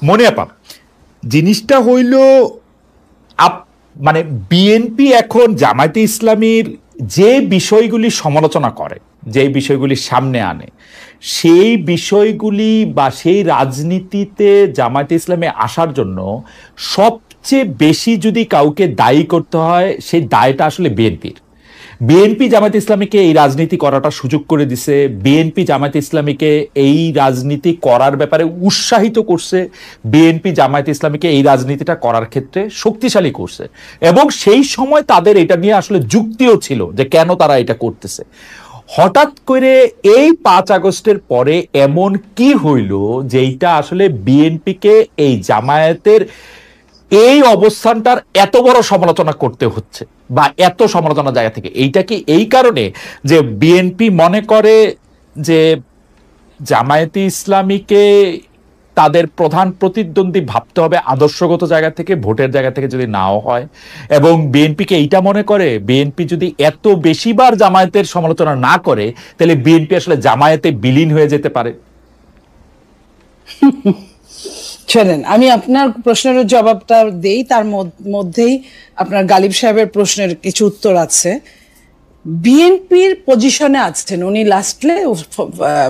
মনে আপা জিনিসটা হইল মানে বিএনপি এখন জামায়াতে ইসলামীর যে বিষয়গুলি সমালোচনা করে, যে বিষয়গুলি সামনে আনে, সেই বিষয়গুলি বা সেই রাজনীতিতে জামায়াতে ইসলামে আসার জন্য সবচেয়ে বেশি যদি কাউকে দায়ী করতে হয়, সেই দায়টা আসলে বিএনপির। বিএনপি জামায়াতে ইসলামীকে এই রাজনীতি করাটা সুযোগ করে দিছে, বিএনপি জামায়াতে ইসলামীকে এই রাজনীতি করার ব্যাপারে উৎসাহিত করছে, বিএনপি জামায়াতে ইসলামীকে এই রাজনীতিটা করার ক্ষেত্রে শক্তিশালী করছে, এবং সেই সময় তাদের এটা নিয়ে আসলে যুক্তিও ছিল যে কেন তারা এটা করতেছে। হঠাৎ করে এই 5 আগস্টের পরে এমন কি হইল যেটা আসলে বিএনপিকে এই জামায়াতের এই অবস্থানটার এত বড় সমালোচনা করতে হচ্ছে বা এত সমালোচনা জায়গা থেকে? এইটা কি এই কারণে যে বিএনপি মনে করে যে জামায়াতে ইসলামীকে তাদের প্রধান প্রতিদ্বন্দ্বী ভাবতে হবে আদর্শগত জায়গা থেকে, ভোটের জায়গা থেকে যদি নাও হয়, এবং বিএনপিকে এইটা মনে করে বিএনপি যদি এত বেশিবার জামায়াতের সমালোচনা না করে তাহলে বিএনপি আসলে জামায়াতে বিলীন হয়ে যেতে পারে? চলেন আমি আপনার প্রশ্নের জবাবটা দেই, তার মধ্যেই আপনার গালিব সাহেবের প্রশ্নের কিছু উত্তর আছে। বিএনপির পজিশনে আছেন উনি, লাস্টলে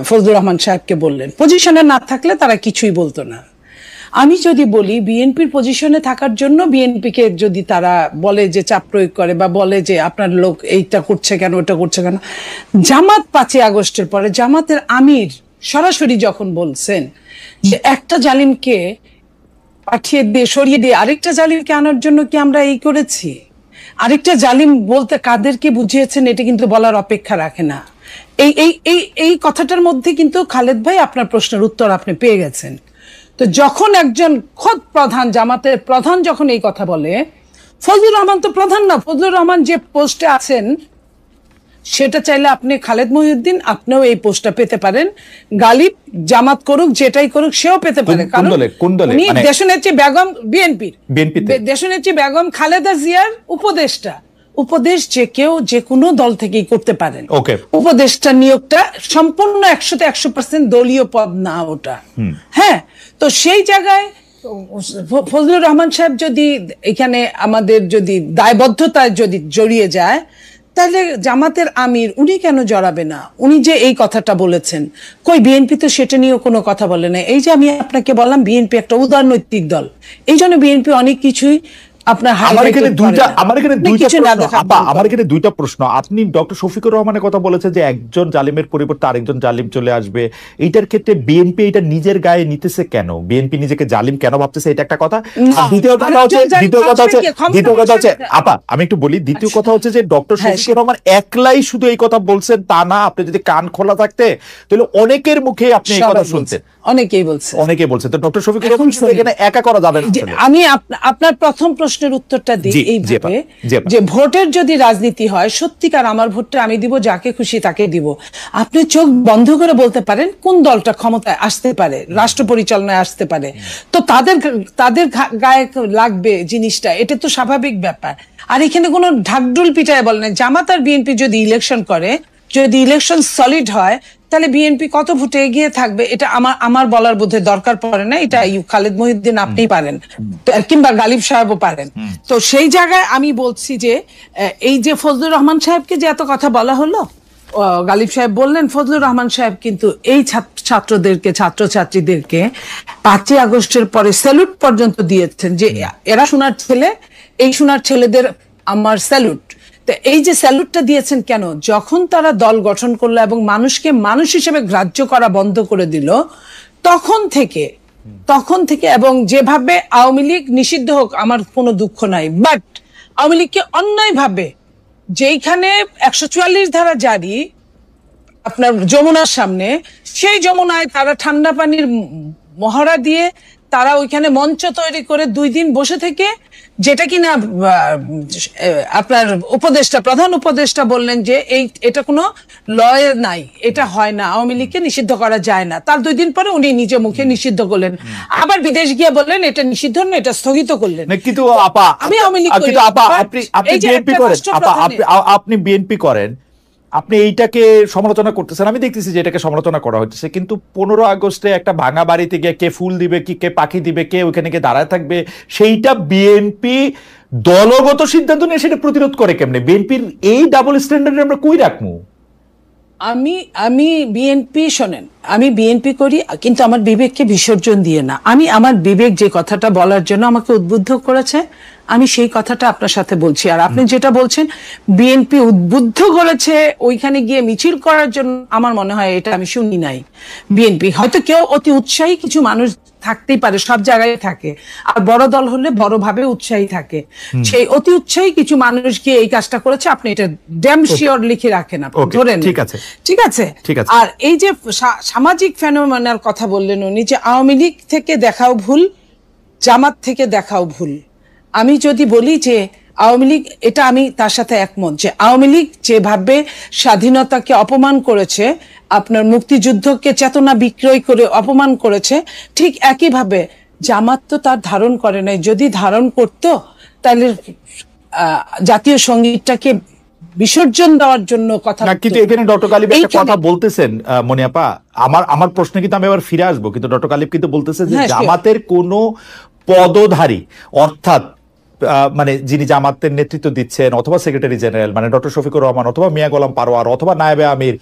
ফজলুর রহমান সাহেবকে বললেন পজিশনে না থাকলে তারা কিছুই বলতো না। আমি যদি বলি বিএনপির পজিশনে থাকার জন্য বিএনপিকে যদি তারা বলে যে চাপ প্রয়োগ করে বা বলে যে আপনার লোক এইটা করছে কেন, ওটা করছে কেন, জামাত 5 আগস্টের পরে জামাতের আমির সরাসরি যখন বলছেন যে একটা জালিমকে পাঠিয়ে দিয়ে সরিয়ে দিয়ে আরেকটা জালিমকে আনার জন্য কি আমরা এই করেছি, আরেকটা জালিম বলতে কাদেরকে বুঝিয়েছেন এটা কিন্তু বলার অপেক্ষা রাখে না। এই এই এই এই কথাটার মধ্যে কিন্তু খালেদ ভাই আপনার প্রশ্নের উত্তর আপনি পেয়ে গেছেন। তো যখন একজন খোদ প্রধান, জামাতের প্রধান যখন এই কথা বলে, ফজলুর রহমান তো প্রধান না, ফজলুর রহমান যে পোস্টে আছেন সেটা চাইলে আপনি খালেদ মহিউদ্দিন আপনিও এই পোস্টটা পেতে পারেন, গালিব জামাত করুক যেটাই করুক সেও পেতে পারে, কারণ উনি দেশনেত্রী বেগম বিএনপির দেশনেত্রী বেগম খালেদা জিয়ার উপদেষ্টা। উপদেশ যে কেউ যে কোনো দল থেকেই করতে পারেন, উপদেষ্টা নিয়োগটা সম্পূর্ণ 100% দলীয় পদ না ওটা। হ্যাঁ, তো সেই জায়গায় ফজলুর রহমান সাহেব যদি এখানে আমাদের যদি দায়বদ্ধতায় যদি জড়িয়ে যায় তাহলে জামাতের আমির উনি কেন জড়াবে না? উনি যে এই কথাটা বলেছেন, কই বিএনপি তো সেটা নিয়েও কোনো কথা বলে না। এই যে আমি আপনাকে বললাম বিএনপি একটা উদারনৈতিক দল, এই জন্য বিএনপি অনেক কিছুই আপনার আমার এখানে দুইটা প্রশ্ন। আপনি ডক্টর শফিকুর রহমানের কথা বলেছেন যে একজন জালিমের পরিবর্তে আরেকজন জালিম চলে আসবে, এইটার ক্ষেত্রে বিএনপি এটা নিজের গায়ে নিতেছে কেন? বিএনপি নিজেকে জালিম কেন ভাবতেছে, এটা একটা কথা। দ্বিতীয় কথা হচ্ছে আপা আমি একটু বলি, দ্বিতীয় কথা হচ্ছে যে ডক্টর শফিকুর রহমান একলাই শুধু এই কথা বলছেন তা না, আপনি যদি কান খোলা থাকতে তাহলে অনেকের মুখে আপনি এই কথা শুনছেন, অনেকেই বলছেন। তো ডক্টর শফিকুর রহমান এখানে একা করা যাবে না। আমি আপনার প্রথম প্রশ্নের উত্তরটা দিই এইভাবে যে ভোটের যদি রাজনীতি হয়, সত্যিকার আমার ভোটটা আমি দিব যাকে খুশি তাকে দিব, আপনি চোখ বন্ধ করে বলতে পারেন কোন দলটা ক্ষমতায় আসতে পারে, রাষ্ট্র পরিচালনায় আসতে পারে, তো তাদের গায়ে লাগবে জিনিসটা, এটা তো স্বাভাবিক ব্যাপার। আর এখানে কোনো ঢাকঢোল পিটায় বলে না। জামাত আর বিএনপি যদি ইলেকশন করে, যদি ইলেকশন সলিড হয় তাহলে বিএনপি কত ভোটে এগিয়ে থাকবে এটা আমার বলার বোধে দরকার পড়ে না, এটা খালেদ মহিউদ্দিন আপনিই পারেন কিংবা গালিব সাহেবও পারেন। তো সেই জায়গায় আমি বলছি যে এই যে ফজলুর রহমান সাহেবকে যে এত কথা বলা হলো, গালিব সাহেব বললেন ফজলুর রহমান সাহেব কিন্তু এই ছাত্রদেরকে ছাত্রছাত্রীদেরকে 5 আগস্টের পরে স্যালুট পর্যন্ত দিয়েছেন যে এরা সোনার ছেলে, এই সোনার ছেলেদের আমার স্যালুট। তো এই যে স্যালুটটা দিয়েছেন কেন? যখন তারা দল গঠন করলো এবং মানুষকে মানুষ হিসেবে গ্রাহ্য করা বন্ধ করে দিল, তখন থেকে এবং যেভাবে আওয়ামী লীগ নিষিদ্ধ হোক আমার কোনো দুঃখ নাই, বাট আওয়ামী লীগকে অন্যায়ভাবে যেইখানে 144 ধারা জারি আপনার যমুনার সামনে, সেই যমুনায় তারা ঠান্ডা পানির মহড়া দিয়ে তারা ওইখানে মঞ্চ তৈরি করে 2 দিন বসে থেকে, যেটা কিনা আপনার প্রধান উপদেষ্টা বললেন যে এটা কোনো লয়ে নাই, এটা হয় না, আওয়ামী লীগকে নিষিদ্ধ করা যায় না। তার 2 দিন পরে উনি নিজে মুখে নিষিদ্ধ করলেন, আবার বিদেশ গিয়ে বললেন এটা নিষিদ্ধ না, এটা স্থগিত করলেন। কিন্তু আপা আমি আওয়ামী লীগ, আপনি বিএনপি করেন, আপনি বিএনপি করেন, আপনি এইটাকে সমালোচনা করতেছেন, আমি দেখতেছি যে এটাকে সমালোচনা করা হচ্ছে, কিন্তু 15 আগস্টে একটা ভাঙা বাড়িতে গিয়ে কে ফুল দিবে, কি কে পাখি দিবে, কে ওখানে গিয়ে দাঁড়ায় থাকবে, সেইটা বিএনপি দলগত সিদ্ধান্ত নিয়ে সেটা প্রতিরোধ করে কেমনে? বিএনপির এই ডাবল স্ট্যান্ডার্ড আমরা কই রাখবো? আমি আমি বিএনপি শোনেন, আমি বিএনপি করি কিন্তু আমার বিবেককে বিসর্জন দিয়ে না। আমি আমার বিবেক যে কথাটা বলার জন্য আমাকে উদ্বুদ্ধ করেছে, আমি সেই কথাটা আপনার সাথে বলছি। আর আপনি যেটা বলছেন বিএনপি উদ্বুদ্ধ করেছে ওইখানে গিয়ে মিছিল করার জন্য, আমার মনে হয় এটা আমি শুনি নাই। বিএনপি হয়তো কেউ অতি উৎসাহী কিছু মানুষ থাকতেই পারে, সব জায়গায় থাকে, আর বড় দল হলে বড়ভাবে উৎসাহী থাকে। সেই অতি উৎসাহী কিছু মানুষ গিয়ে এই কাজটা করেছে, আপনি এটা ড্যাম শিওর লিখে রাখেন, আপনি ধরেন। ঠিক আছে, ঠিক আছে। আর এই যে সামাজিক ফেনোমেনার কথা বললেন উনি, যে আওয়ামী লীগ থেকে দেখাও ভুল, জামাত থেকে দেখাও ভুল। আমি যদি বলি যে আওয়ামী লীগ, এটা আমি তার সাথে একমত, যে আওয়ামী লীগ যেভাবে স্বাধীনতাকে অপমান করেছে, আপনার মুক্তিযুদ্ধকে চেতনা বিক্রয় করে অপমান করেছে, ঠিক একইভাবে জামাত তো তার ধারণ করে নাই। যদি ধারণ করতো তাহলে জাতীয় সঙ্গীতটাকে বিসর্জন দেওয়ার জন্য কথা। কিন্তু এখানে ডক্টর গালিব একটা কথা বলতেছেন মনিয়াপা, আমার প্রশ্নে কিন্তু আমি আবার ফিরে আসবো, কিন্তু ডক্টর গালিব কিন্তু বলতেছেন যে জামাতের কোনো পদধারী, অর্থাৎ মানে যিনি জামাতের নেতৃত্ব দিচ্ছেন, অথবা সেক্রেটারি জেনারেল মানে ডক্টর শফিকুর রহমান, অথবা মিয়া গোলাম পারোয়ার, অথবা নায়েবে আমির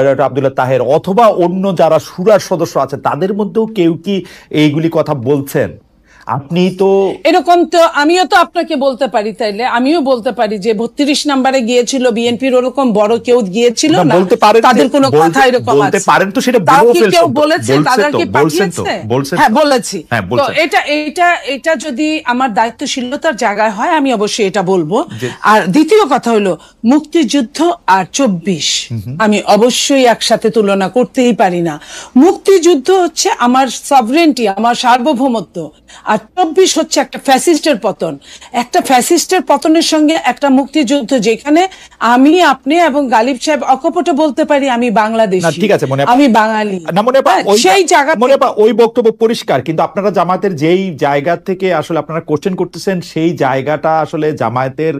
ডক্টর আব্দুল্লাহ তাহের, অথবা অন্য যারা শুরার সদস্য আছে, তাদের মধ্যেও কেউ কি এইগুলি কথা বলছেন? আপনি তো এরকম, তো আমিও তো আপনাকে বলতে পারি, তাইলে আমিও বলতে পারি যে 32 নম্বরে গিয়েছিল বিএনপির, ওরকম বড় কেউ গিয়েছিল না, তাদের কোনো কথা এরকম আছে, বলতে পারেন তো, সেটা কেউ বলেছে, তাদেরকে পাঠিয়েছে। হ্যাঁ বলেছি। তো এটা যদি আমার দায়িত্বশীলতার জায়গায় হয় আমি অবশ্যই এটা বলবো। আর দ্বিতীয় কথা হলো মুক্তিযুদ্ধ আর 24 আমি অবশ্যই একসাথে তুলনা করতেই পারি না। মুক্তিযুদ্ধ হচ্ছে আমার সভরেন্টি, আমার সার্বভৌমত্ব, আর 24 হচ্ছে একটা ফ্যাসিস্টের পতন। একটা ফ্যাসিস্টের পতনের সঙ্গে একটা মুক্তিযুদ্ধ, যেখানে আমি, আপনি এবং গালিব সাহেব অকপট বলতে পারি আমি বাংলাদেশী, ঠিক আছে, আমি বাঙালি, সেই জায়গা ওই বক্তব্য পরিষ্কার। কিন্তু আপনারা জামায়াতের যেই জায়গা থেকে আসলে আপনারা কোশ্চেন করতেছেন, সেই জায়গাটা আসলে জামায়াতের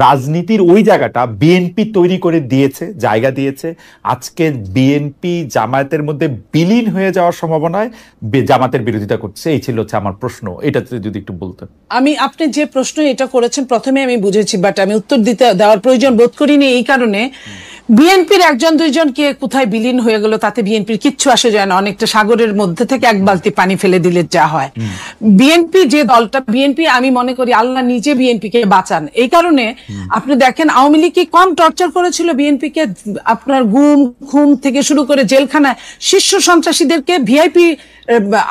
রাজনীতির ওই জায়গাটা বিএনপি তৈরি করে দিয়েছে, জায়গা দিয়েছে। আজকে বিএনপি জামায়াতের মধ্যে বিলীন হয়ে যাওয়ার সম্ভাবনায় জামাতের বিরোধিতা করছে। এই ছিল হচ্ছে আমার প্রশ্ন, এটাতে যদি একটু বলতেন। আপনি যে প্রশ্ন এটা করেছেন প্রথমে আমি বুঝেছি, বাট আমি উত্তর দেওয়ার প্রয়োজন বোধ করিনি এই কারণে, বিএনপির একজন দুইজন কে কোথায় বিলীন হয়ে গেল তাতে বিএনপির কিচ্ছু আসে যায় না। অনেকটা সাগরের মধ্যে থেকে এক বালতি পানি ফেলে দিলে যা হয়। বিএনপি যে দলটা, বিএনপি আমি মনে করি আল্লাহ নিজে বিএনপি কে বাঁচান। এই কারণে আপনি দেখেন আওয়ামী লীগ কি কম টর্চার করেছিল বিএনপি কে, আপনার গুম খুন থেকে শুরু করে জেলখানায় শীর্ষ সন্ত্রাসীদেরকে ভিআইপি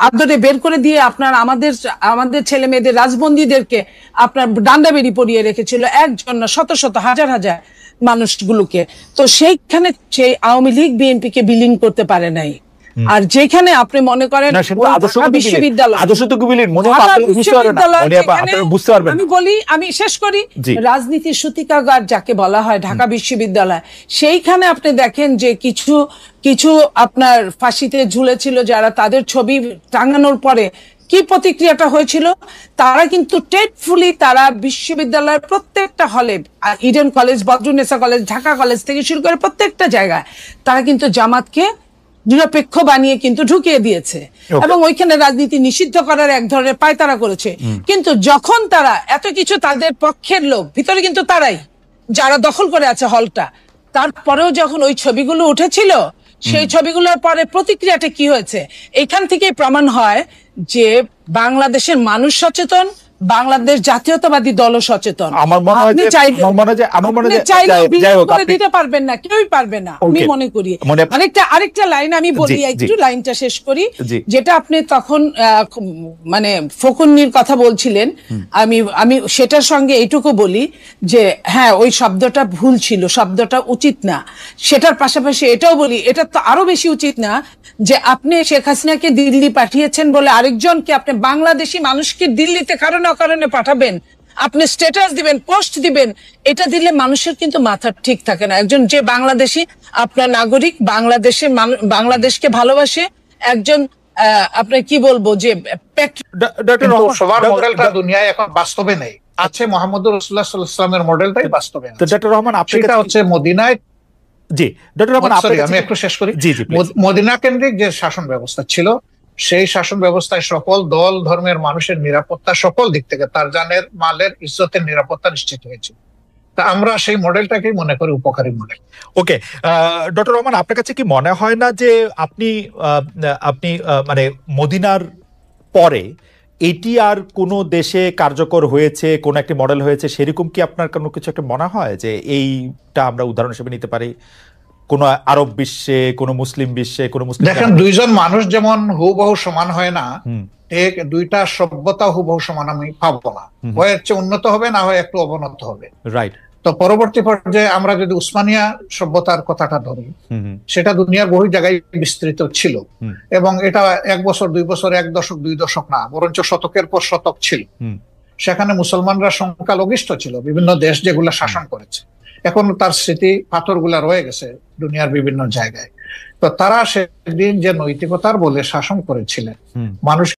আদরে বের করে দিয়ে আপনার আমাদের ছেলে মেয়েদের, রাজবন্দীদেরকে আপনার ডান্ডা বেরি পরিয়ে রেখেছিল, একজন না শত শত হাজার হাজার মানুষগুলোকে। তো সেইখানে সেই আওয়ামী লীগ বিএনপি কে বিলীন করতে পারে নাই। আর যেখানে আপনি মনে করেন আমি শেষ করি, রাজনীতির সূতিকাগার যাকে বলা হয় ঢাকা বিশ্ববিদ্যালয়, সেইখানে আপনি দেখেন যে কিছু আপনার ফাঁসিতে ঝুলেছিল যারা, তাদের ছবি টাঙানোর পরে কি প্রতিক্রিয়াটা হয়েছিল, তারা কিন্তু টেটফুলি তারা বিশ্ববিদ্যালয়ের প্রত্যেকটা হলে, Eden college, Badrunnesa college, Dhaka college থেকে শুরু করে প্রত্যেকটা জায়গায় তারা কিন্তু জামাতকে নিরপেক্ষ বানিয়ে কিন্তু ঢুকিয়ে দিয়েছে, এবং ওইখানে রাজনীতি নিষিদ্ধ করার এক ধরনের পায়তারা করেছে। কিন্তু যখন তারা এত কিছু, তাদের পক্ষের লোক ভিতরে কিন্তু তারাই যারা দখল করে আছে হলটা, তারপরেও যখন ওই ছবিগুলো উঠেছিল, সেই ছবিগুলোর পরে প্রতিক্রিয়াটা কি হয়েছে, এখান থেকে প্রমাণ হয় যে বাংলাদেশের মানুষ সচেতন, বাংলাদেশ জাতীয়তাবাদী দল সচেতন। আমার মনে হয় দিতে পারবেন না, কেউই পারবে না আমি মনে করি। আরেকটা লাইন আমি বলি, একটু লাইনটা শেষ করি, যেটা আপনি তখন মানে ফকুন্নির কথা বলছিলেন, আমি সেটার সঙ্গে এইটুকু বলি যে হ্যাঁ ওই শব্দটা ভুল ছিল, শব্দটা উচিত না। সেটার পাশাপাশি এটাও বলি, এটা তো আরো বেশি উচিত না যে আপনি শেখ হাসিনাকে দিল্লি পাঠিয়েছেন বলে আরেকজনকে, আপনি বাংলাদেশি মানুষকে দিল্লিতে কারণে অকারণে পাঠাবেন, আপনি স্ট্যাটাস দিবেন, পোস্ট দিবেন, এটা দিলে মানুষের কিন্তু মাথা ঠিক থাকে না। একজন যে বাংলাদেশি, আপনার নাগরিক, বাংলাদেশকে ভালোবাসে, একজন আপনার কি বলবো যে সবার মডেলটা দুনিয়ায় এখন বাস্তবে নেই, আছে মোহাম্মদুর রাসূলুল্লাহ সাল্লাল্লাহু আলাইহি ওয়াসাল্লামের মডেলটাই বাস্তবে আছে। ডক্টর রহমান, সেটা হচ্ছে মদিনায় জি ডক্টর রহমান, আমি একটু শেষ করি। জি জি মদিনা কেন্দ্রিক যে শাসন ব্যবস্থা ছিল, সেই শাসন ব্যবস্থায় সকল দল ধর্মের মানুষের নিরাপত্তা সকল দিক থেকে, তার জানের মালের ইজ্জতের নিরাপত্তা নিশ্চিত হয়েছে। তা আমরা সেই মডেলটাকেই মনে করি উপকারী মডেল। ওকে, ডক্টর রহমান, আপনার কাছে কি মনে হয় না যে আপনি মানে মদিনার পরে এটি আর কোনো দেশে কার্যকর হয়েছে, কোন একটি মডেল হয়েছে, সেরকম কি আপনার কোনো কিছু একটা মনে হয় যে এইটা আমরা উদাহরণ হিসেবে নিতে পারি কোন আরব বিশ্বে, কোন মুসলিম বিশ্বে, কোন মুসলিম? দেখেন, দুইজন মানুষ যেমন হুবহু সমান হয় না, ঠিক দুইটা সভ্যতা হুবহু সমান আমি পাবো না। হয় হচ্ছে উন্নত হবে, না হয় একটু অবনত হবে। রাইট। তো পরবর্তী পর্যায়ে আমরা যদি উসমানিয়া সভ্যতার কথাটা ধরি, সেটা দুনিয়ার বহু জায়গায় বিস্তৃত ছিল, এবং এটা 1 বছর 2 বছর, 1 দশক 2 দশক না, বরঞ্চ শতকের পর শতক ছিল। সেখানে মুসলমানরা সংখ্যালঘিষ্ঠ ছিল, বিভিন্ন দেশ যেগুলো শাসন করেছে। এখন তার স্মৃতি পাথরগুলা রয়ে গেছে দুনিয়ার বিভিন্ন জায়গায়। তো তারা সেদিন যে নৈতিকতার বলে শাসন করেছিলেন, মানুষ